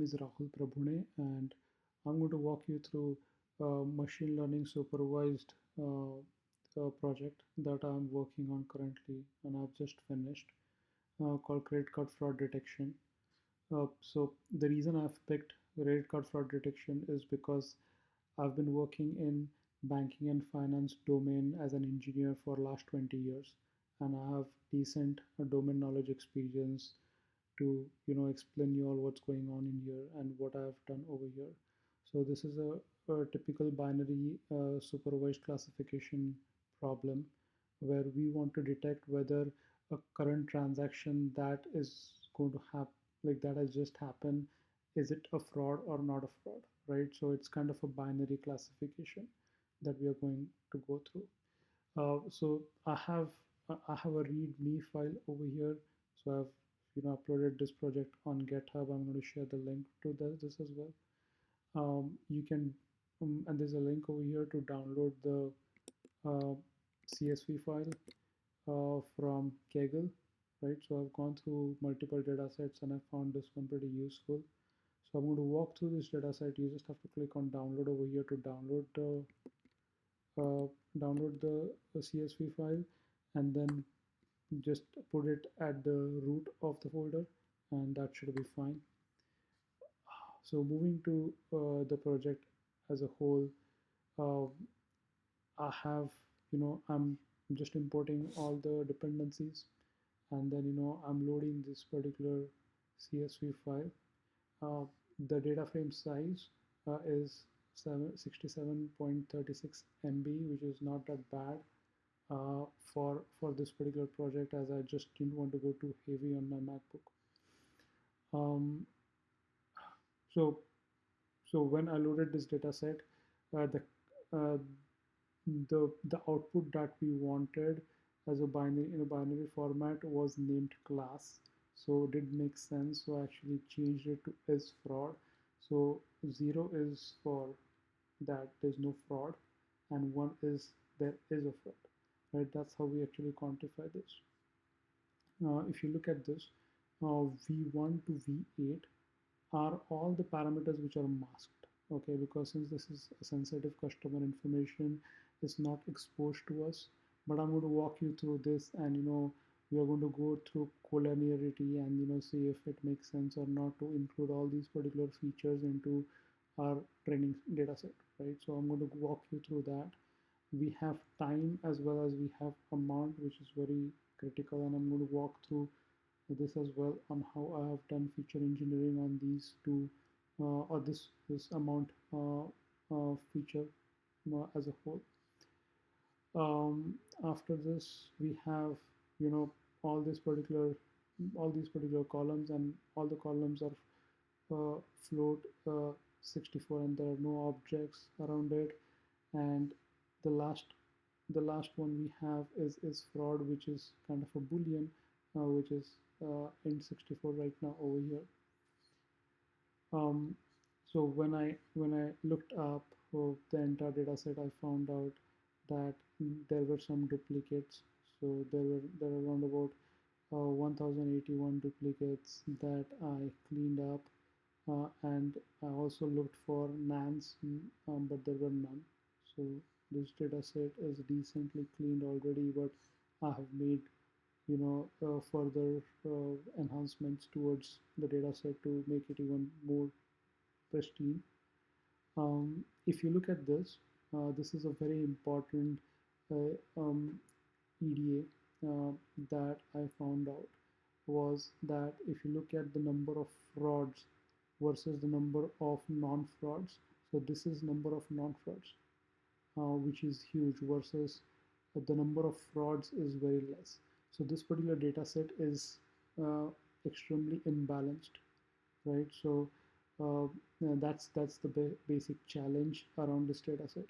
is Rahul Prabhune, and I'm going to walk you through machine learning supervised project that I'm working on currently, and I've just finished, called credit card fraud detection. So the reason I've picked credit card fraud detection is because I've been working in banking and finance domain as an engineer for last 20 years, and I have decent domain knowledge experience to explain you all what's going on in here and what I've done over here. So this is a typical binary supervised classification problem where we want to detect whether a current transaction that is going to happen, like that has just happened, is it a fraud or not a fraud, right? So it's kind of a binary classification that we are going to go through. So I have a README file over here. So I've uploaded this project on GitHub. I'm going to share the link to this as well. You can and there's a link over here to download the uh, CSV file from Kaggle, right? So I've gone through multiple data sets and I found this one pretty useful. So I'm going to walk through this data set. You just have to click on download over here to uh, download the CSV file, and then just put it at the root of the folder, and that should be fine. So moving to the project as a whole, uh, I have, I'm just importing all the dependencies, and then I'm loading this particular CSV file. Uh, the data frame size is 67.36 MB, which is not that bad for this particular project, as I just didn't want to go too heavy on my MacBook. Um, so so when I loaded this data set, uh, the uh, the output that we wanted as a binary in a binary format was named class. So it did make sense. So I actually changed it to is fraud. So 0 is for that there's no fraud, and 1 is there is a fraud. Right? That's how we actually quantify this. If you look at this, V1 to V8 are all the parameters which are masked. Okay, because since this is a sensitive customer information, it's not exposed to us. But I'm going to walk you through this, and we are going to go through collinearity and see if it makes sense or not to include all these particular features into our training data set, right? So I'm going to walk you through that. We have time as well as we have amount, which is very critical, and I'm going to walk through this as well on how I have done feature engineering on these two or this amount feature as a whole. After this, we have all this particular all these particular columns, and all the columns are float 64, and there are no objects around it. And the last one we have is fraud, which is kind of a boolean, which is int 64 right now over here. So when I looked up the entire data set, I found out that there were some duplicates. So there were around about 1081 duplicates that I cleaned up, and I also looked for nans, but there were none. So this data set is decently cleaned already, but I have made further enhancements towards the data set to make it even more pristine. If you look at this, this is a very important EDA that I found out, was that if you look at the number of frauds versus the number of non-frauds, so this is number of non-frauds, which is huge, versus the number of frauds is very less. So this particular data set is extremely imbalanced, right? So that's the basic challenge around this data set.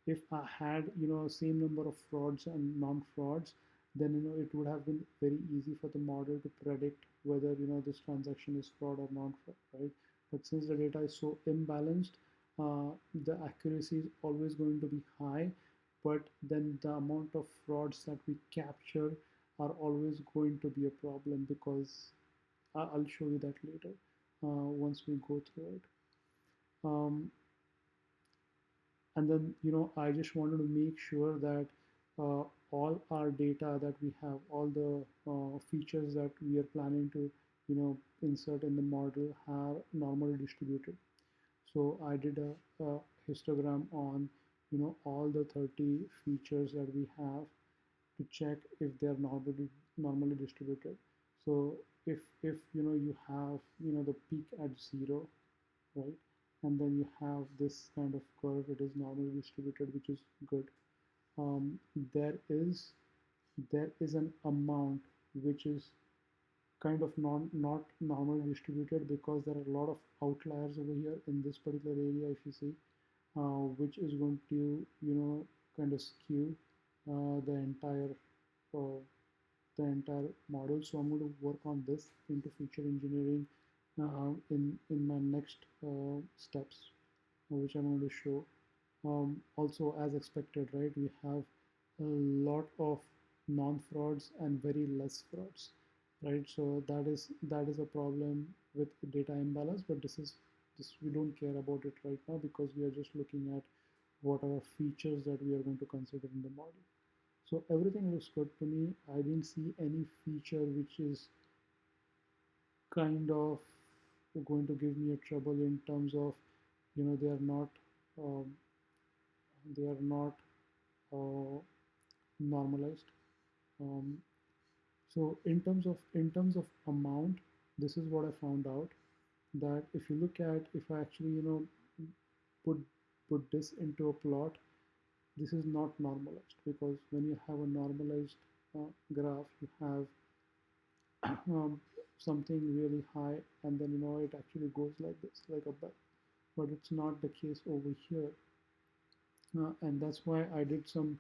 If I had same number of frauds and non-frauds, then it would have been very easy for the model to predict whether this transaction is fraud or non-fraud, right? But since the data is so imbalanced, the accuracy is always going to be high, but then the amount of frauds that we capture are always going to be a problem, because I'll show you that later. once we go through it. Um, and then, I just wanted to make sure that all our data that we have, all the features that we are planning to, insert in the model are normally distributed. So I did a histogram on, all the 30 features that we have to check if they are normally distributed. So if you have the peak at 0, right, and then you have this kind of curve, it is normally distributed, which is good. um, there is there is an amount which is kind of not normally distributed, because there are a lot of outliers over here in this particular area, if you see, which is going to kind of skew the uh, entire model. So I'm going to work on this into feature engineering in my next steps, which I'm going to show. Also, as expected, right, we have a lot of non-frauds and very less frauds, right? So that is a problem with data imbalance, but this we don't care about it right now, because we are just looking at what are features that we are going to consider in the model. So everything looks good to me. I didn't see any feature which is kind of going to give me a trouble in terms of, they are not um, they are not normalized. Um, so in terms of amount, this is what I found out, that if you look at, if I actually put put this into a plot, this is not normalized, because when you have a normalized graph, you have um, something really high, and then it actually goes like this, like a bell. But it's not the case over here, and that's why I did some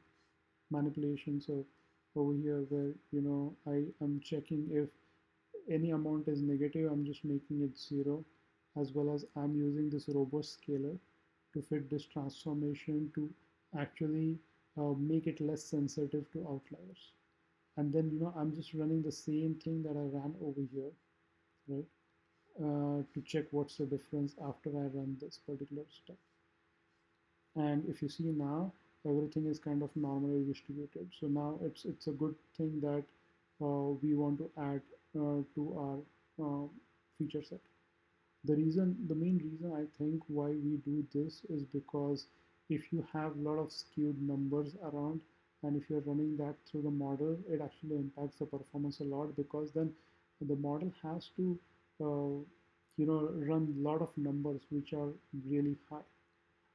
manipulations of over here, where I am checking if any amount is negative, I'm just making it 0, as well as I'm using this robust scaler to fit this transformation to actually make it less sensitive to outliers. And then I'm just running the same thing that I ran over here, right, to check what's the difference after I run this particular step. And if you see now, everything is kind of normally distributed. So now it's a good thing that we want to add to our feature set. The main reason I think why we do this is because if you have a lot of skewed numbers around, and if you're running that through the model, it actually impacts the performance a lot, because then the model has to run a lot of numbers which are really high.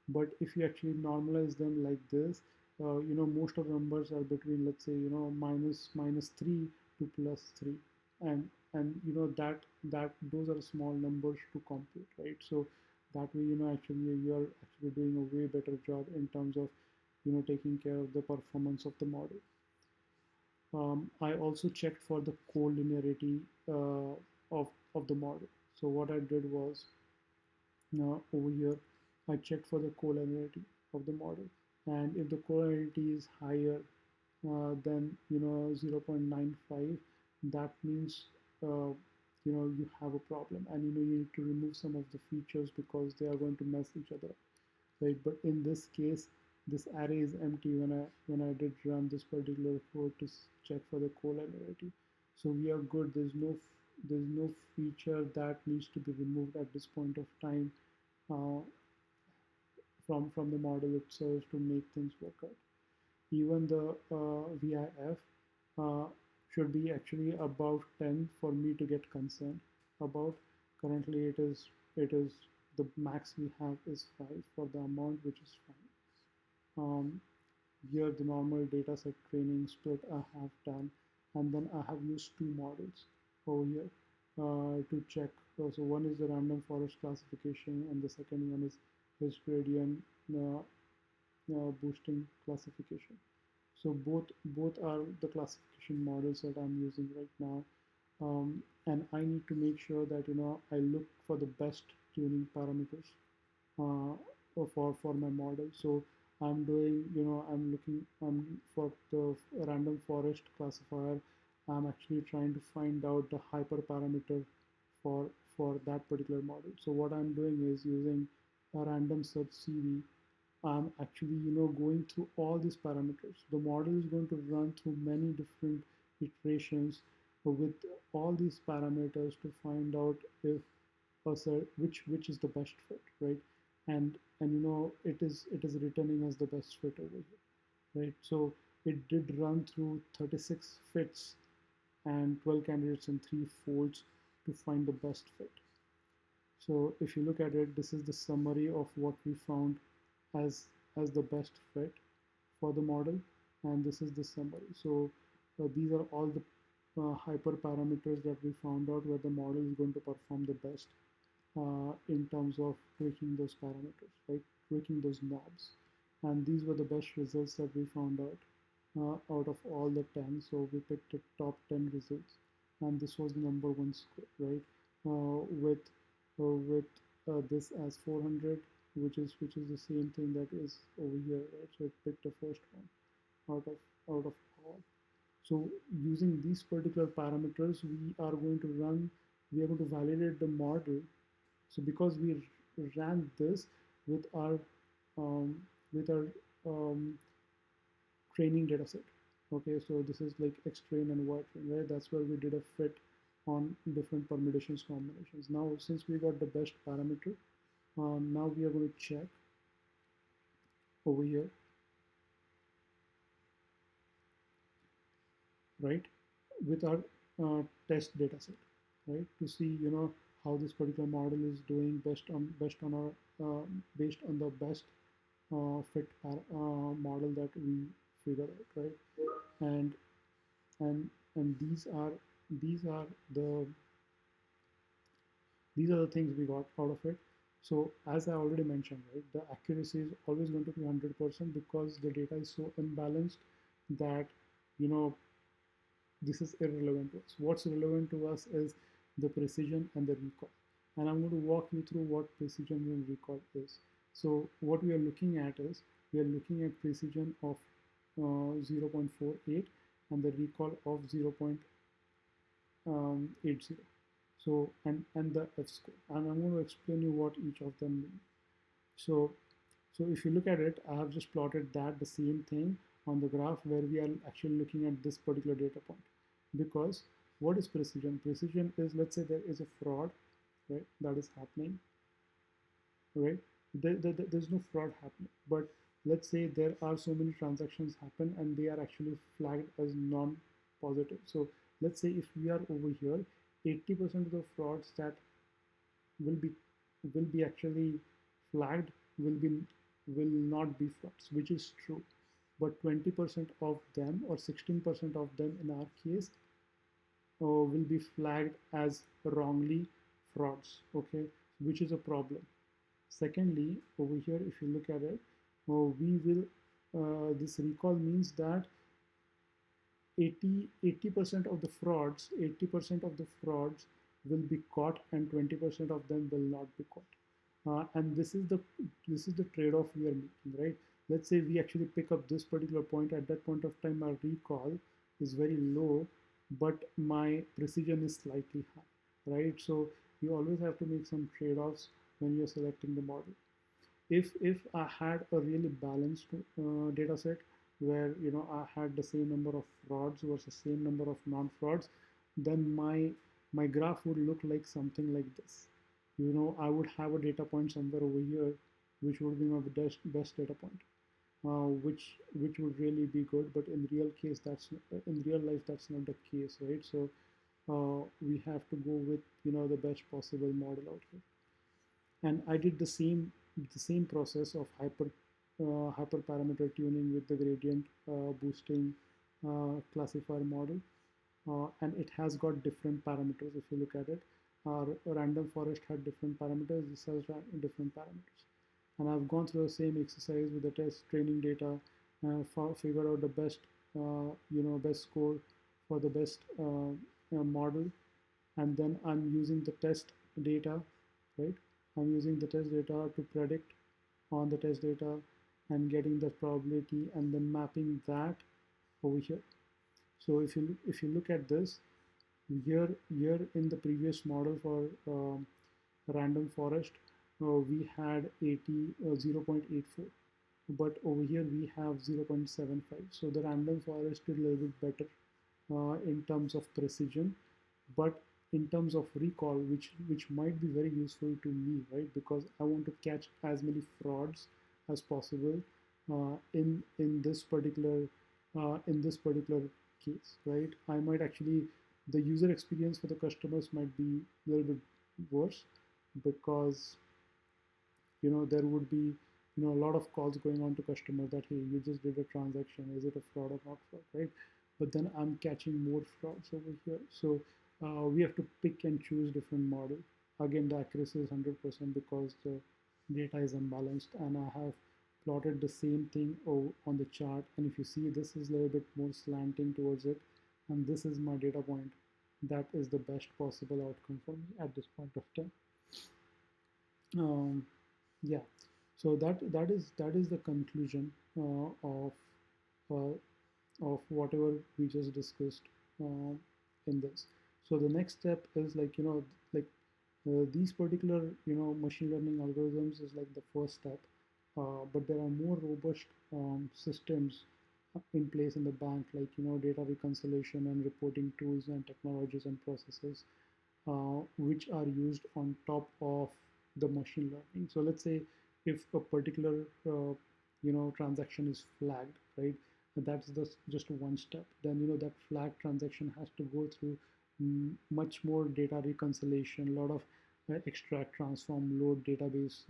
But if you actually normalize them like this, most of the numbers are between, let's say, minus 3 to plus 3, and that those are small numbers to compute, right? So that way, actually you are actually doing a way better job in terms of taking care of the performance of the model. I also checked for the collinearity of the model. So what I did was, now over here, I checked for the collinearity of the model, and if the collinearity is higher than 0.95, that means you have a problem, and you need to remove some of the features, because they are going to mess each other up, right? But in this case, this array is empty when I did run this particular code to check for the collinearity. So we are good. There's no feature that needs to be removed at this point of time uh, from the model itself to make things work out. Even the VIF uh, should be actually above 10 for me to get concerned about. Currently, it is the max we have is 5 for the amount, which is fine. Here the normal dataset training split I have done, and then I have used two models over here to check. So one is the random forest classification, and the second one is his gradient uh, boosting classification. So both are the classification models that I'm using right now, and I need to make sure that I look for the best tuning parameters uh, for my model. So I'm doing I'm looking for the random forest classifier. I'm actually trying to find out the hyperparameter for for that particular model. So what I'm doing is using a random search CV. I'm actually, going through all these parameters. The model is going to run through many different iterations with all these parameters to find out if which is the best fit, right? And it is returning as the best fit over here, right? So it did run through 36 fits and 12 candidates in 3 folds to find the best fit. So if you look at it, this is the summary of what we found as as the best fit for the model, and this is the summary. So these are all the hyperparameters that we found out where the model is going to perform the best in terms of tweaking those parameters, right? Tweaking those knobs. And these were the best results that we found out of all the 10. So we picked the top 10 results, and this was the number one score, right? With this as 400, which is the same thing that is over here, right? So it picked the first one out of all. So using these particular parameters, we are going to validate the model. So because we ran this with our um, with our um, training data set. Okay, so this is like X train and Y train, right? That's where we did a fit on different permutations combinations. Now, since we got the best parameter, now we are going to check over here, right, with our test data set, right, to see how this particular model is doing based on our based on the best fit model that we figured out, right? And and these are the these are the things we got out of it. So as I already mentioned, right, the accuracy is always going to be 100% because the data is so imbalanced that you know this is irrelevant to us. What's relevant to us is the precision and the recall. And I'm going to walk you through what precision and recall is. So what we are looking at is we are looking at precision of 0.48 and the recall of 0.80. So and the F score. And I'm going to explain you what each of them mean. So so if you look at it, I have just plotted that the same thing on the graph where we are actually looking at this particular data point. Because what is precision? Precision is, let's say there is a fraud, right, that is happening, right? There's no fraud happening, but let's say there are so many transactions happen and they are actually flagged as non-positive. So let's say if we are over here, 80% of the frauds that will be will be actually flagged will not be frauds, which is true. But 20% of them or 16% of them in our case will be flagged as wrongly frauds, okay, which is a problem. Secondly, over here, if you look at it, we will this recall means that 80% of the frauds 80% of the frauds will be caught and 20% of them will not be caught. And this is the trade-off we are making, right? Let's say we actually pick up this particular point. At that point of time, our recall is very low, but my precision is slightly high, right? So you always have to make some trade-offs when you're selecting the model. If I had a really balanced data set where I had the same number of frauds versus same number of non-frauds, then my graph would look like something like this. I would have a data point somewhere over here, which would be my best data point, which would really be good. But in real life that's not the case, right? So we have to go with the best possible model out here. And I did the same process of hyperparameter tuning with the gradient boosting classifier model, and it has got different parameters. If you look at it, our random forest had different parameters. This has different parameters, and I've gone through the same exercise with the test training data, figured out the best score for the best model, and then I'm using the test data, right? I'm using the test data to predict on the test data and getting the probability and then mapping that over here. So if you look at this, Here in the previous model for random forest, we had 0.84, but over here we have 0.75. So the random forest is a little bit better in terms of precision, but in terms of recall, which might be very useful to me, right? Because I want to catch as many frauds as possible in this particular case, right? I might actually the user experience for the customers might be a little bit worse because there would be a lot of calls going on to customer that, hey, you just did a transaction, is it a fraud or not fraud, right? But then I'm catching more frauds over here. So we have to pick and choose different model. Again, the accuracy is 100% because the data is unbalanced, and I have plotted the same thing on the chart, and if you see, this is a little bit more slanting towards it, and this is my data point. That is the best possible outcome for me at this point of time. um, yeah, so that is the conclusion uh, of whatever we just discussed in this. So the next step is like like these particular machine learning algorithms is like the first step, but there are more robust systems in place in the bank, like data reconciliation and reporting tools and technologies and processes which are used on top of the machine learning. So let's say if a particular transaction is flagged, right? That's just one step. Then that flag transaction has to go through much more data reconciliation, a lot of extract, transform, load database,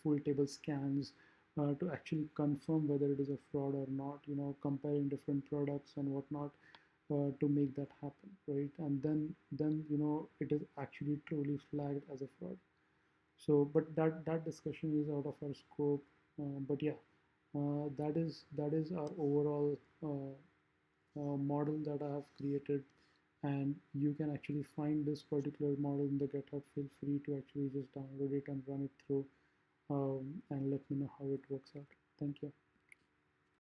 full table scans to actually confirm whether it is a fraud or not. Comparing different products and whatnot to make that happen, right? And then it is actually truly flagged as a fraud. So, but that discussion is out of our scope. But yeah, that is our overall model that I have created, and you can actually find this particular model in the GitHub. Feel free to actually just download it and run it through, and let me know how it works out. Thank you.